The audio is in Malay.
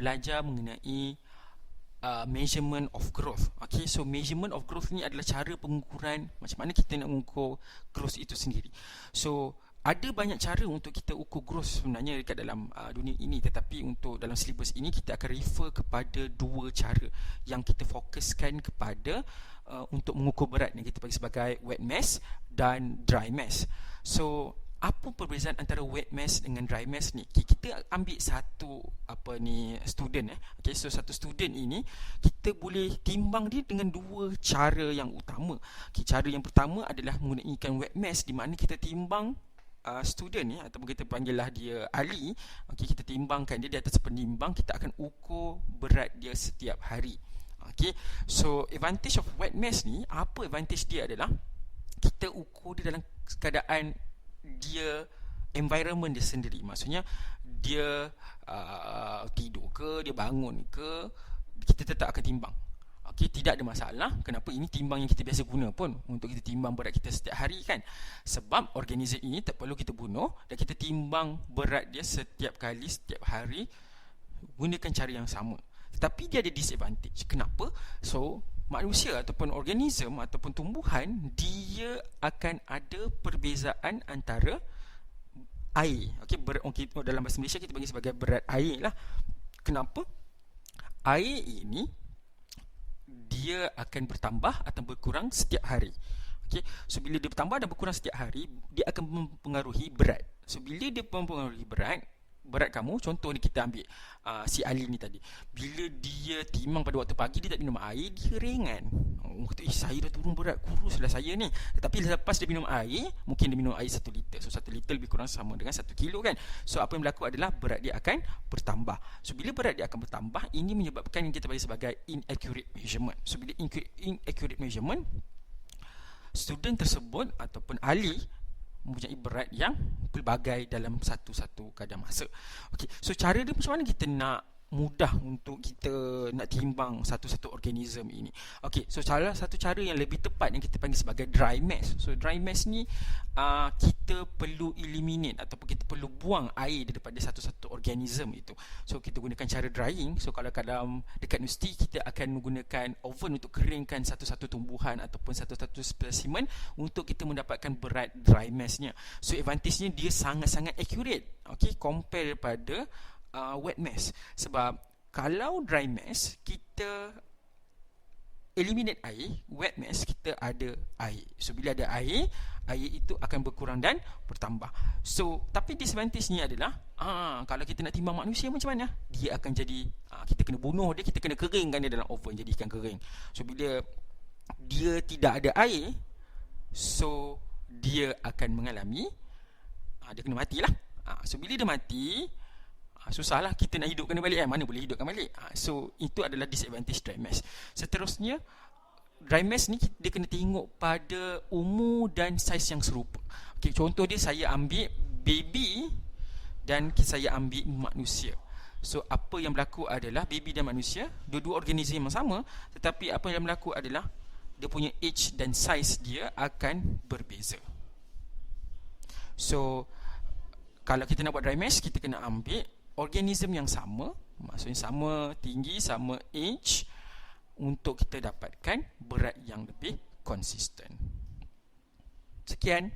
belajar mengenai measurement of growth. Okay, so measurement of growth ni adalah cara pengukuran macam mana kita nak mengukur growth itu sendiri. So ada banyak cara untuk kita ukur growth sebenarnya dekat dalam dunia ini, tetapi untuk dalam syllabus ini kita akan refer kepada dua cara yang kita fokuskan kepada untuk mengukur berat yang kita panggil sebagai wet mass dan dry mass. So apa perbezaan antara wet mass dengan dry mass ni? Kita ambil satu student Okay, so satu student ini kita boleh timbang dia dengan dua cara yang utama. Okay, cara yang pertama adalah menggunakan wet mass, di mana kita timbang student ni, ataupun kita panggillah dia Ali. Okay, kita timbangkan dia di atas penimbang, kita akan ukur berat dia setiap hari. Okay, so advantage of wet mass ni, apa advantage dia adalah kita ukur dia dalam keadaan dia environment dia sendiri. Maksudnya dia tidur ke, dia bangun ke, kita tetap akan timbang. Okay, tidak ada masalah. Kenapa? Ini timbang yang kita biasa guna pun untuk kita timbang berat kita setiap hari kan. Sebab organism ini tak perlu kita bunuh dan kita timbang berat dia setiap kali, setiap hari, gunakan cara yang sama. Tetapi dia ada disadvantage. Kenapa? So manusia ataupun organism ataupun tumbuhan, dia akan ada perbezaan antara air. Okay, dalam bahasa Malaysia kita panggil sebagai berat air lah. Kenapa? Air ini dia akan bertambah atau berkurang setiap hari. Okay, so bila dia bertambah dan berkurang setiap hari, dia akan mempengaruhi berat. So bila dia mempengaruhi berat kamu, contoh ni kita ambil si Ali ni tadi, bila dia timbang pada waktu pagi, dia tak minum air, dia ringan. Kata, saya dah turun berat, kuruslah saya ni. Tetapi lepas dia minum air, mungkin dia minum air 1 liter. So 1 liter lebih kurang sama dengan 1 kilo kan. So apa yang berlaku adalah berat dia akan bertambah. So bila berat dia akan bertambah, ini menyebabkan yang kita panggil sebagai inaccurate measurement. So bila inaccurate measurement, student tersebut ataupun Ali mempunyai berat yang pelbagai dalam satu-satu kadar masa. Okay, so cara dia macam mana kita nak mudah untuk kita nak timbang satu-satu organism ini? Okay, so salah satu cara yang lebih tepat yang kita panggil sebagai dry mass. So dry mass ni kita perlu eliminate ataupun kita perlu buang air daripada satu-satu organism itu. So kita gunakan cara drying. So kalau dekat universiti kita akan menggunakan oven untuk keringkan satu-satu tumbuhan ataupun satu-satu spesimen untuk kita mendapatkan berat dry mass-nya. So advantage-nya dia sangat-sangat accurate, okay, compare pada wet mass. Sebab kalau dry mass kita eliminate air, wet mass kita ada air. So bila ada air itu akan berkurang dan bertambah. So tapi disadvantage-nya adalah kalau kita nak timbang manusia macam mana? Dia akan jadi kita kena bunuh dia, kita kena keringkan dia dalam oven jadi ikan kering. So bila dia tidak ada air, so dia akan mengalami dia kena matilah. So bila dia mati, susahlah kita nak hidupkan dia balik kan? Mana boleh hidupkan balik. So itu adalah disadvantage dry mass. Seterusnya, dry mass ni dia kena tengok pada umur dan saiz yang serupa. Okay, contoh dia, saya ambil baby dan saya ambil manusia. So apa yang berlaku adalah baby dan manusia dua-dua organism yang sama, tetapi apa yang berlaku adalah dia punya age dan saiz dia akan berbeza. So kalau kita nak buat dry mass, kita kena ambil organism yang sama, maksudnya sama tinggi, sama age, untuk kita dapatkan berat yang lebih konsisten. Sekian.